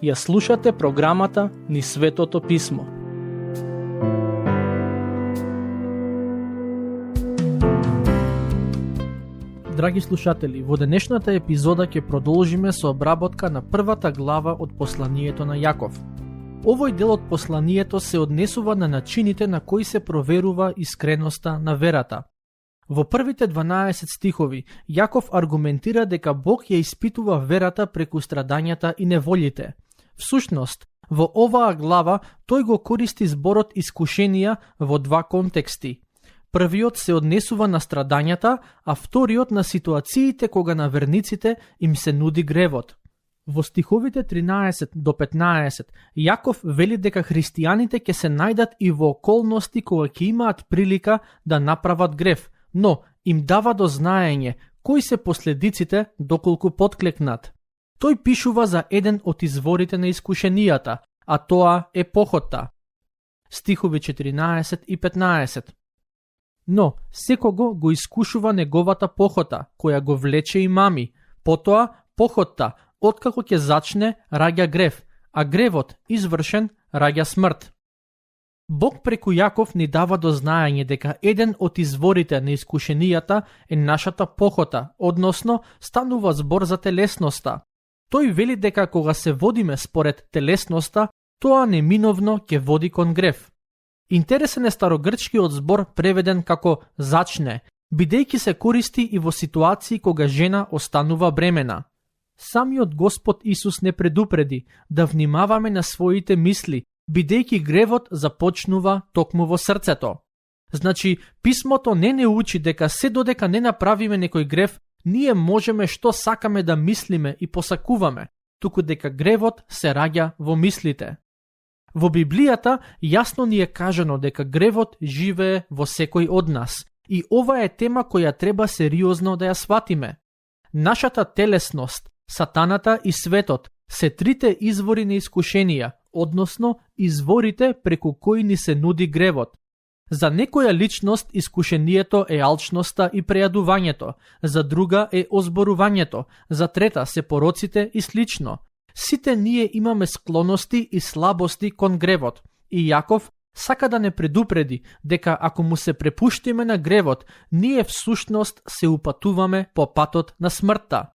Ја слушате програмата Низ Светото Писмо. Драги слушатели, во денешната епизода ќе продолжиме со обработка на првата глава од посланието на Јаков. Овој дел од посланието се однесува на начините на кои се проверува искреноста на верата. Во првите 12 стихови, Јаков аргументира дека Бог ја испитува верата преку страдањата и неволите. Всушност, во оваа глава, тој го користи зборот искушенија во два контексти. Првиот се однесува на страдањата, а вториот на ситуациите кога на верниците им се нуди гревот. Во стиховите 13 до 15, Јаков вели дека христијаните ќе се најдат и во околности кога ќе имаат прилика да направат грев, но им дава до знаење кои се последиците доколку потклекнат. Тој пишува за еден од изворите на искушенијата, а тоа е похота. Стихови 14 и 15. Но секого го искушува неговата похота, која го влече и мами. Потоа похотта, откако ќе зачне, раѓа грев, а гревот, извршен, раѓа смрт. Бог преку Јаков ни дава до знаење дека еден од изворите на искушенијата е нашата похота, односно станува збор за телесноста. Тој вели дека кога се водиме според телесноста, тоа неминовно ќе води кон грев. Интересен е старогрчкиот збор преведен како зачне, бидејќи се користи и во ситуации кога жена останува бремена. Самиот Господ Исус не предупреди да внимаваме на своите мисли, бидејќи гревот започнува токму во срцето. Значи, писмото не учи дека се додека не направиме некој грев, ние можеме што сакаме да мислиме и посакуваме, туку дека гревот се раѓа во мислите. Во Библијата јасно ни е кажано дека гревот живее во секој од нас и ова е тема која треба сериозно да ја сватиме. Нашата телесност, сатаната и светот се трите извори на искушенија, односно изворите преку кои ни се нуди гревот. За некоја личност искушението е алчноста и прејадувањето, за друга е озборувањето, за трета се пороците и слично. Сите ние имаме склоности и слабости кон гревот и Јаков сака да не предупреди дека ако му се препуштиме на гревот, ние всушност се упатуваме по патот на смртта.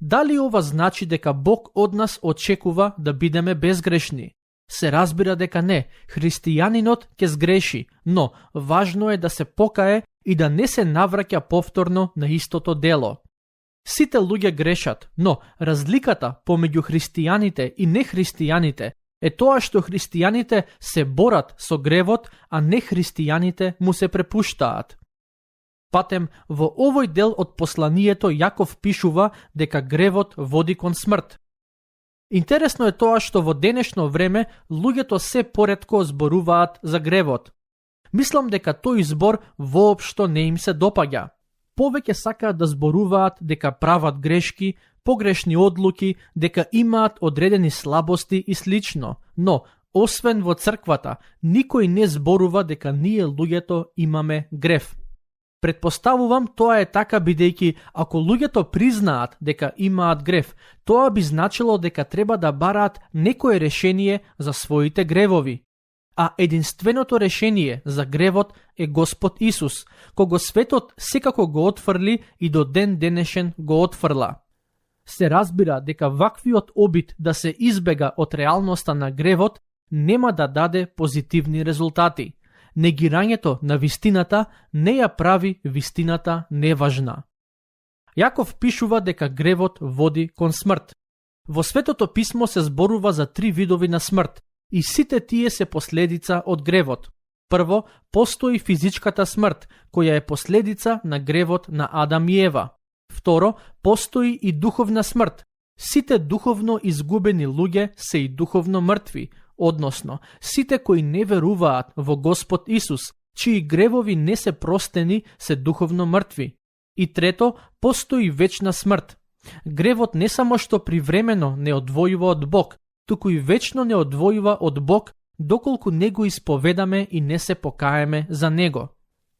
Дали ова значи дека Бог од нас очекува да бидеме безгрешни? Се разбира дека не, христијанинот ќе сгреши, но важно е да се покае и да не се навраќа повторно на истото дело. Сите луѓе грешат, но разликата помеѓу христијаните и нехристијаните е тоа што христијаните се борат со гревот, а нехристијаните му се препуштаат. Патем, во овој дел од посланието Јаков пишува дека гревот води кон смрт. Интересно е тоа што во денешно време луѓето се поретко зборуваат за гревот. Мислам дека тој збор воопшто не им се допаѓа. Повеќе сакаат да зборуваат дека прават грешки, погрешни одлуки, дека имаат одредени слабости и слично, но освен во црквата, никој не зборува дека ние луѓето имаме грев. Предпоставувам тоа е така бидејќи ако луѓето признаат дека имаат грев, тоа би значило дека треба да бараат некое решение за своите гревови. А единственото решение за гревот е Господ Исус, кого светот секако го отфрли и до ден денешен го отфрла. Се разбира дека ваквиот обид да се избега од реалноста на гревот нема да даде позитивни резултати. Негирањето на вистината не ја прави вистината неважна. Јаков пишува дека гревот води кон смрт. Во Светото писмо се зборува за 3 видови на смрт и сите тие се последица од гревот. Прво, постои физичката смрт, која е последица на гревот на Адам и Ева. Второ, постои и духовна смрт. Сите духовно изгубени луѓе се и духовно мртви, односно, сите кои не веруваат во Господ Исус, чии гревови не се простени, се духовно мртви. И трето, постои вечна смрт. Гревот не само што привремено не одвојува од Бог, туку и вечно не одвојува од Бог, доколку не го исповедаме и не се покаеме за Него.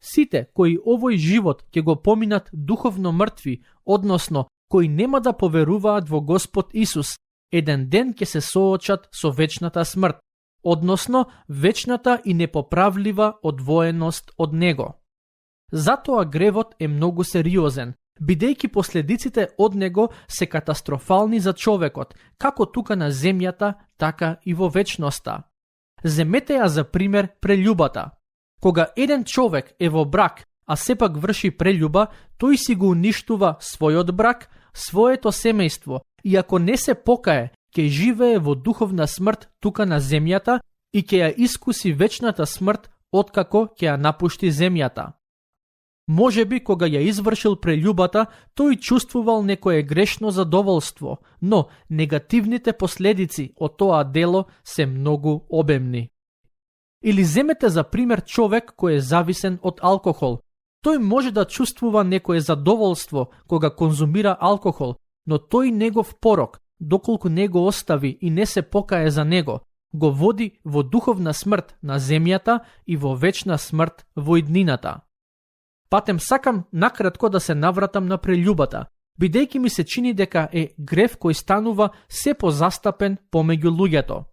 Сите кои овој живот ќе го поминат духовно мртви, односно кои нема да поверуваат во Господ Исус, еден ден ќе се соочат со вечната смрт, односно вечната и непоправлива одвоеност од него. Затоа гревот е многу сериозен, бидејќи последиците од него се катастрофални за човекот, како тука на земјата, така и во вечноста. Земете ја за пример прељубата. Кога еден човек е во брак, а сепак врши прељуба, тој си го уништува својот брак, своето семејство, и ако не се покае, ќе живее во духовна смрт тука на земјата и ќе ја искуси вечната смрт откако ќе ја напушти земјата. Можеби кога ја извршил прељубата, тој чувствувал некое грешно задоволство, но негативните последици од тоа дело се многу обемни. Или земете за пример човек кој е зависен од алкохол. Тој може да чувствува некое задоволство кога конзумира алкохол, но тој негов порок, доколку не го остави и не се покае за него, го води во духовна смрт на земјата и во вечна смрт во иднината. Патем сакам накратко да се навратам на прељубата, бидејќи ми се чини дека е грев кој станува се позастапен помеѓу луѓето.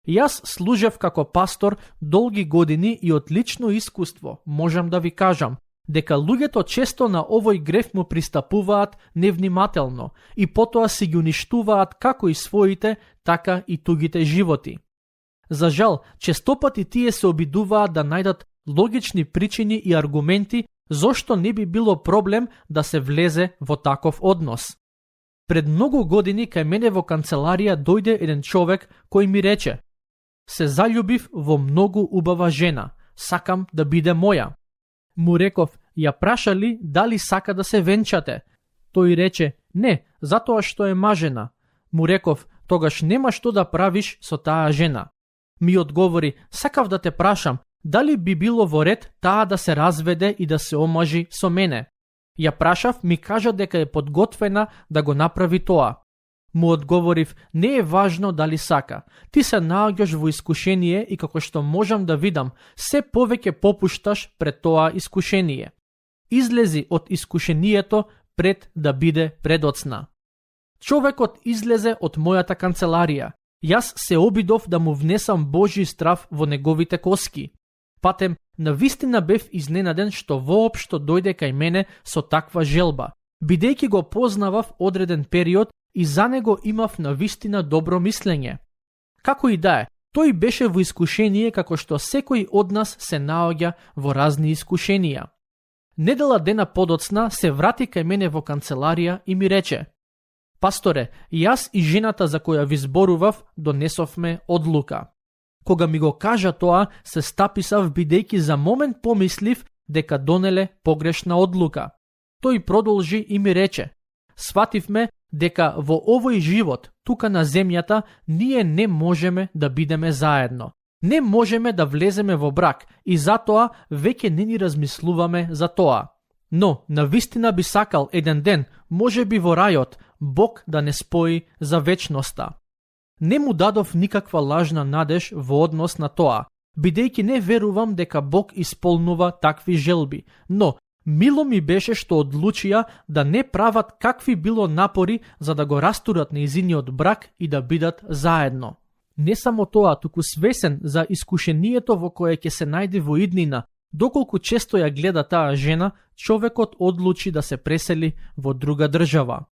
Јас служев како пастор долги години и од лично искуство можам да ви кажам дека луѓето често на овој грев му пристапуваат невнимателно и потоа си ги уништуваат како и своите, така и тугите животи. За жал, честопати тие се обидуваат да најдат логични причини и аргументи зошто не би било проблем да се влезе во таков однос. Пред многу години кај мене во канцеларија дојде еден човек кој ми рече: се заљубив во многу убава жена, сакам да биде моја. Му реков: ја прашали дали сака да се венчате? Тој рече: не, затоа што е мажена. Му реков: тогаш нема што да правиш со таа жена. Ми одговори: сакав да те прашам, дали би било во ред таа да се разведе и да се омажи со мене? Ја прашав, ми кажа дека е подготвена да го направи тоа. Му одговорив: не е важно дали сака. Ти се наоѓаш во искушение и како што можам да видам, се повеќе попушташ пред тоа искушение. Излези од искушението пред да биде предоцна. Човекот излезе од мојата канцеларија. Јас се обидов да му внесам Божи страв во неговите коски. Патем, навистина бев изненаден што воопшто дојде кај мене со таква желба, бидејќи го познавав одреден период и за него имав навистина добро мислење. Како и да е, тој беше во искушение како што секој од нас се наоѓа во разни искушенија. Недела дена подоцна се врати кај мене во канцеларија и ми рече: пасторе, јас и жената за која ви зборував донесовме одлука. Кога ми го кажа тоа, се стаписав бидејќи за момент помислив дека донеле погрешна одлука. Тој продолжи и ми рече: свативме дека во овој живот, тука на земјата, ние не можеме да бидеме заедно. Не можеме да влеземе во брак и затоа веќе не ни размислуваме за тоа. Но, навистина би сакал еден ден, може би во рајот, Бог да не спои за вечноста. Не му дадов никаква лажна надеж во однос на тоа, бидејќи не верувам дека Бог исполнува такви желби, но мило ми беше што одлучија да не прават какви било напори за да го растурат нејзиниот брак и да бидат заедно. Не само тоа, туку свесен за искушението во кое ќе се најде во иднина, доколку често ја гледа таа жена, човекот одлучи да се пресели во друга држава.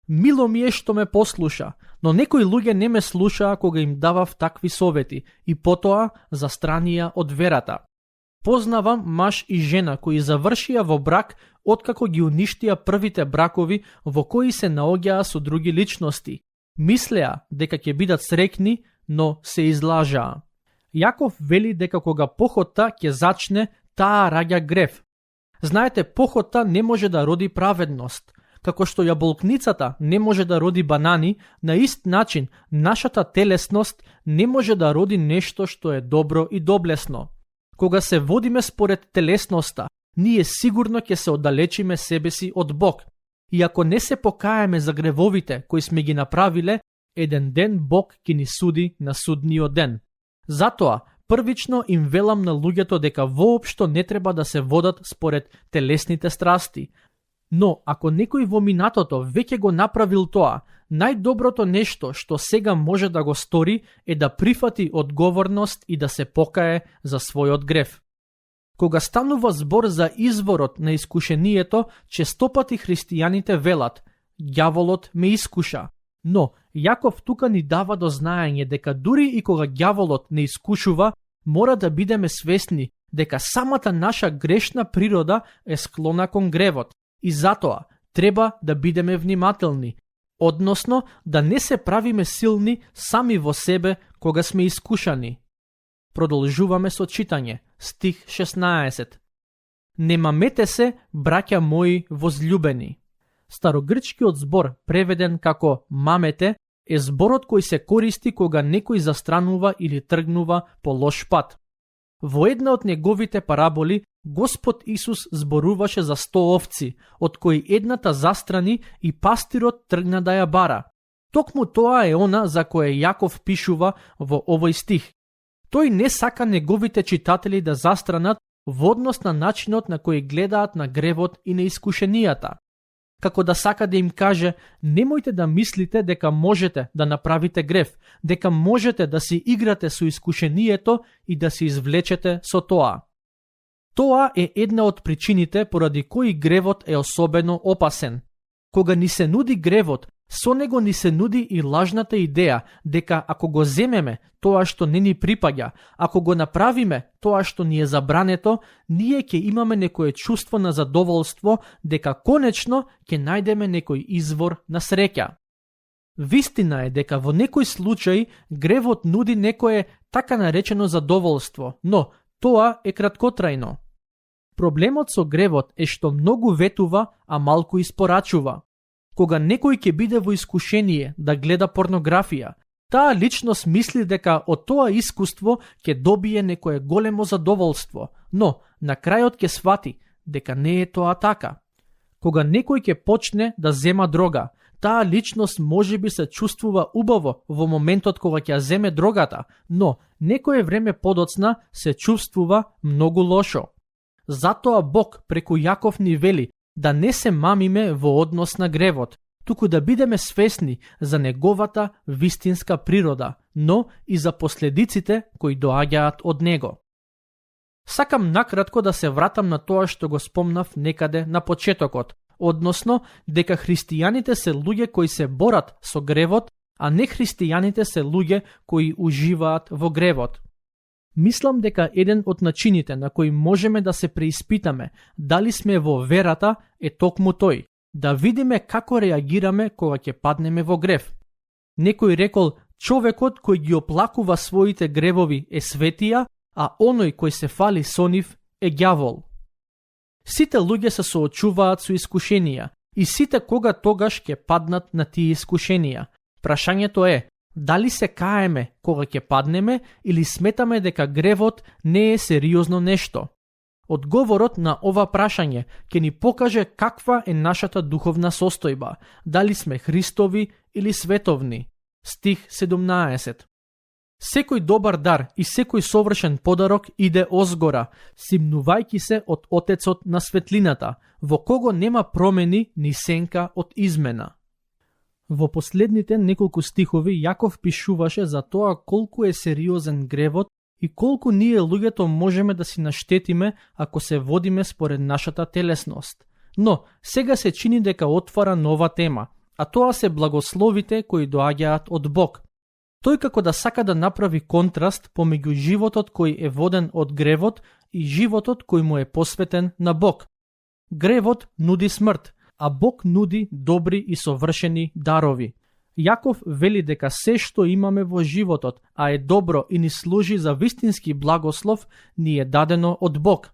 Мило ми е што ме послуша, но некои луѓе не ме слушаа кога им давав такви совети и потоа застранија од верата. Познавам маж и жена кои завршија во брак откако ги уништија првите бракови во кои се наоѓаа со други личности. Мислеа дека ќе бидат среќни, но се излажаа. Јаков вели дека кога похота ќе зачне, таа раѓа грев. Знаете, похота не може да роди праведност. Како што јаболкницата не може да роди банани, на ист начин нашата телесност не може да роди нешто што е добро и доблесно. Кога се водиме според телесноста, ние сигурно ќе се оддалечиме себе си од Бог. И ако не се покаеме за гревовите кои сме ги направиле, еден ден Бог ќе ни суди на судниот ден. Затоа, првично им велам на луѓето дека воопшто не треба да се водат според телесните страсти. Но ако некој во минатото веќе го направил тоа, најдоброто нешто што сега може да го стори е да прифати одговорност и да се покае за својот грев. Кога станува збор за изворот на искушението, честопати христијаните велат: ѓаволот ме искуша. Но Јаков тука ни дава до знаење дека дури и кога ѓаволот не искушува, мора да бидеме свесни дека самата наша грешна природа е склона кон гревот и затоа треба да бидеме внимателни, односно да не се правиме силни сами во себе кога сме искушани. Продолжуваме со читање, стих 16. Не мамете се, браќа мои возлюбени. Старогрчкиот збор, преведен како мамете, е зборот кој се користи кога некој застранува или тргнува по лош пат. Во една од неговите параболи, Господ Исус зборуваше за 100 овци, од кои едната застрани и пастирот тргна да ја бара. Токму тоа е она за кое Јаков пишува во овој стих. Тој не сака неговите читатели да застранат во однос на начинот на кој гледаат на гревот и на искушенијата. Како да сака да им каже: немојте да мислите дека можете да направите грев, дека можете да си играте со искушението и да се извлечете со тоа. Тоа е една од причините поради кои гревот е особено опасен. Кога ни се нуди гревот, со него ни се нуди и лажната идеја дека ако го земеме тоа што не ни припаѓа, ако го направиме тоа што ни е забрането, ние ќе имаме некое чувство на задоволство дека конечно ќе најдеме некој извор на среќа. Вистина е дека во некој случај гревот нуди некое така наречено задоволство, но тоа е краткотрајно. Проблемот со гревот е што многу ветува, а малку испорачува. Кога некој ќе биде во искушение да гледа порнографија, таа личност мисли дека од тоа искуство ќе добие некое големо задоволство, но на крајот ќе свати дека не е тоа така. Кога некој ќе почне да зема дрога, таа личност можеби се чувствува убаво во моментот кога ќе земе дрогата, но некое време подоцна се чувствува многу лошо. Затоа Бог преку Јаков ни вели да не се мамиме во однос на гревот, туку да бидеме свесни за неговата вистинска природа, но и за последиците кои доаѓаат од него. Сакам накратко да се вратам на тоа што го спомнав некаде на почетокот, односно дека христијаните се луѓе кои се борат со гревот, а не христијаните се луѓе кои уживаат во гревот. Мислам дека еден од начините на кои можеме да се преиспитаме дали сме во верата е токму тој, да видиме како реагираме кога ќе паднеме во грев. Некој рекол: човекот кој ги оплакува своите гревови е светија, а оној кој се фали со нив е ѓавол. Сите луѓе се соочуваат со искушенија и сите кога тогаш ќе паднат на тие искушенија. Прашањето е: дали се каеме кога ќе паднеме или сметаме дека гревот не е сериозно нешто? Одговорот на ова прашање ќе ни покаже каква е нашата духовна состојба, дали сме Христови или световни. Стих 17. Секој добар дар и секој совршен подарок иде озгора, симнувајќи се од Отецот на светлината, во кого нема промени ни сенка од измена. Во последните неколку стихови Јаков пишуваше за тоа колку е сериозен гревот и колку ние луѓето можеме да си наштетиме ако се водиме според нашата телесност. Но сега се чини дека отвара нова тема, а тоа се благословите кои доаѓаат од Бог. Тој како да сака да направи контраст помеѓу животот кој е воден од гревот и животот кој му е посветен на Бог. Гревот нуди смрт, а Бог нуди добри и совршени дарови. Јаков вели дека се што имаме во животот, а е добро и ни служи за вистински благослов, ни е дадено од Бог.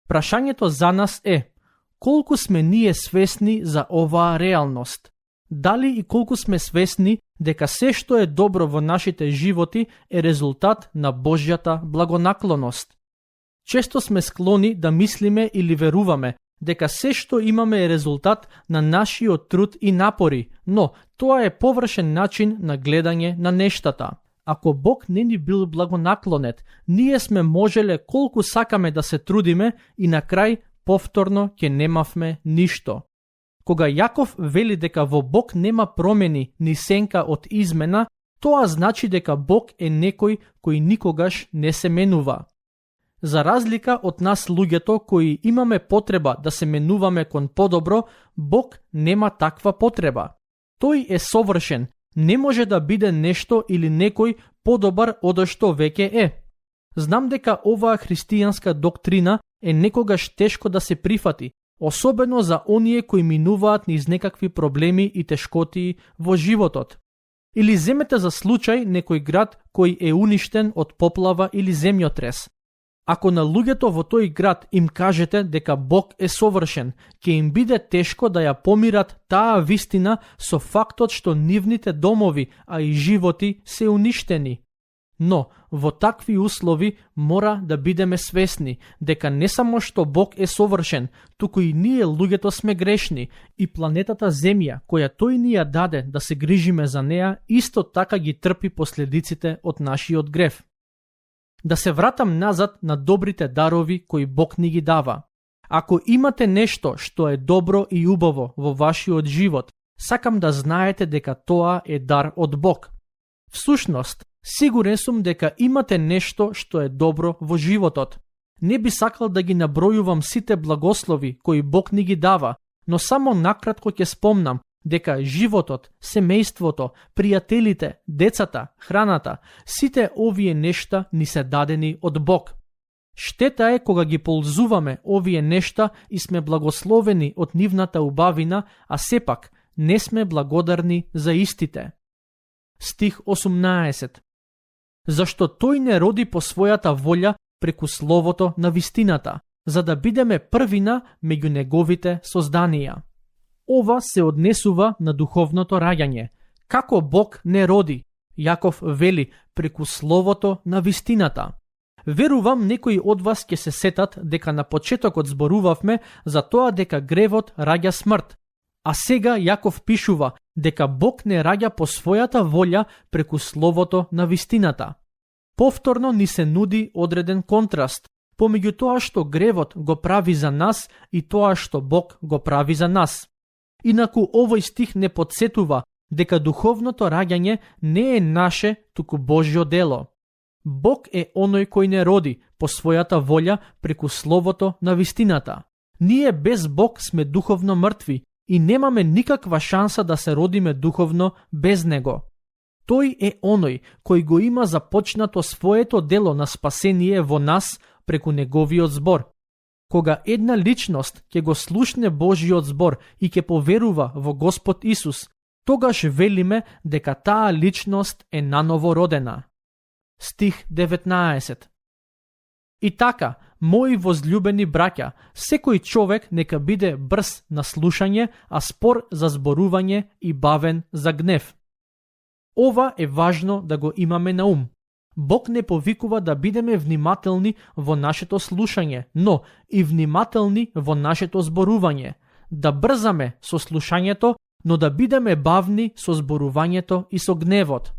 Прашањето за нас е: колку сме ние свесни за оваа реалност? Дали и колку сме свесни дека се што е добро во нашите животи е резултат на Божјата благонаклоност? Често сме склони да мислиме или веруваме дека се што имаме е резултат на нашиот труд и напори, но тоа е површен начин на гледање на нештата. Ако Бог не ни бил благонаклонет, ние сме можеле колку сакаме да се трудиме и на крај повторно ќе немавме ништо. Кога Јаков вели дека во Бог нема промени ни сенка од измена, тоа значи дека Бог е некој кој никогаш не се менува. За разлика од нас луѓето кои имаме потреба да се менуваме кон подобро, Бог нема таква потреба. Тој е совршен, не може да биде нешто или некој подобар од што веќе е. Знам дека оваа христијанска доктрина е некогаш тешко да се прифати, особено за оние кои минуваат низ некакви проблеми и тешкотии во животот. Или земете за случај некој град кој е уништен од поплава или земјотрес. Ако на луѓето во тој град им кажете дека Бог е совршен, ќе им биде тешко да ја помират таа вистина со фактот што нивните домови, а и животи се уништени. Но, во такви услови мора да бидеме свесни дека не само што Бог е совршен, туку и ние луѓето сме грешни и планетата Земја, која тој ни ја даде да се грижиме за неа, исто така ги трпи последиците од нашиот грев. Да се вратам назад на добрите дарови кои Бог ни ги дава. Ако имате нешто што е добро и убаво во вашиот живот, сакам да знаете дека тоа е дар од Бог. Всушност, сигурен сум дека имате нешто што е добро во животот. Не би сакал да ги набројувам сите благослови кои Бог ни ги дава, но само накратко ќе спомнам дека животот, семејството, пријателите, децата, храната, сите овие нешта ни се дадени од Бог. Штета е кога ги ползуваме овие нешта и сме благословени од нивната убавина, а сепак не сме благодарни за истите. Стих 18. Зашто тој не роди по својата волја преку словото на вистината, за да бидеме првина меѓу неговите созданија. Ова се однесува на духовното раѓање. Како Бог не роди? Јаков вели преку словото на вистината. Верувам некои од вас ќе се сетат дека на почетокот зборувавме за тоа дека гревот раѓа смрт. А сега Јаков пишува дека Бог не раѓа по својата волја преку словото на вистината. Повторно ни се нуди одреден контраст помеѓу тоа што гревот го прави за нас и тоа што Бог го прави за нас. Инаку овој стих не подсетува дека духовното раѓање не е наше, туку Божјо дело. Бог е оној кој не роди по својата волја преку словото на вистината. Ние без Бог сме духовно мртви и немаме никаква шанса да се родиме духовно без Него. Тој е оној кој го има започнато своето дело на спасение во нас преку Неговиот збор. Кога една личност ќе го слушне Божиот збор и ќе поверува во Господ Исус, тогаш велиме дека таа личност е наново родена. Стих 19. И така, мои возлюбени браќа, секој човек нека биде брз на слушање, а спор за зборување и бавен за гнев. Ова е важно да го имаме на ум. Бог не повикува да бидеме внимателни во нашето слушање, но и внимателни во нашето зборување. Да брзаме со слушањето, но да бидеме бавни со зборувањето и со гневот.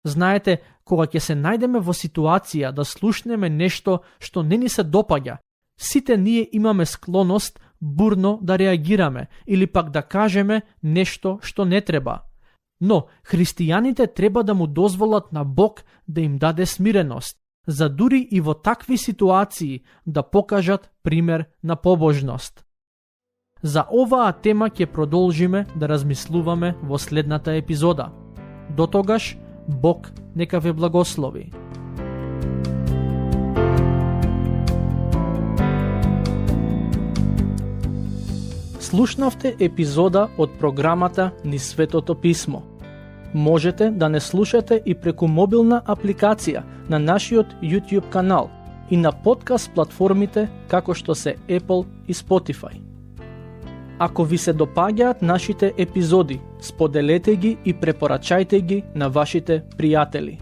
Знаете, кога ќе се најдеме во ситуација да слушнеме нешто што не ни се допаѓа, сите ние имаме склоност бурно да реагираме или пак да кажеме нешто што не треба. Но христијаните треба да му дозволат на Бог да им даде смиреност, за дури и во такви ситуации да покажат пример на побожност. За оваа тема ќе продолжиме да размислуваме во следната епизода. До тогаш, Бог нека ве благослови. Слушнавте епизода од програмата Низ Светото Писмо. Можете да не слушате и преку мобилна апликација на нашиот YouTube канал и на подкаст платформите како што се Apple и Spotify. Ако ви се допаѓаат нашите епизоди, споделете ги и препорачајте ги на вашите пријатели.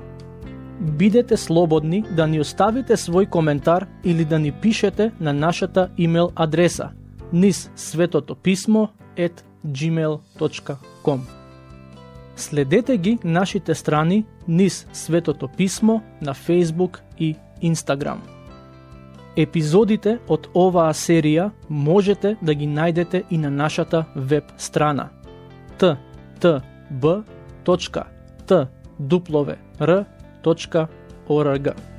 Бидете слободни да ни оставите свој коментар или да ни пишете на нашата имейл адреса nizsvetotopисmo@gmail.com. Следете ги нашите страни низ Светото писмо на Facebook и Instagram. Епизодите од оваа серија можете да ги најдете и на нашата веб страна ttb.twr.org.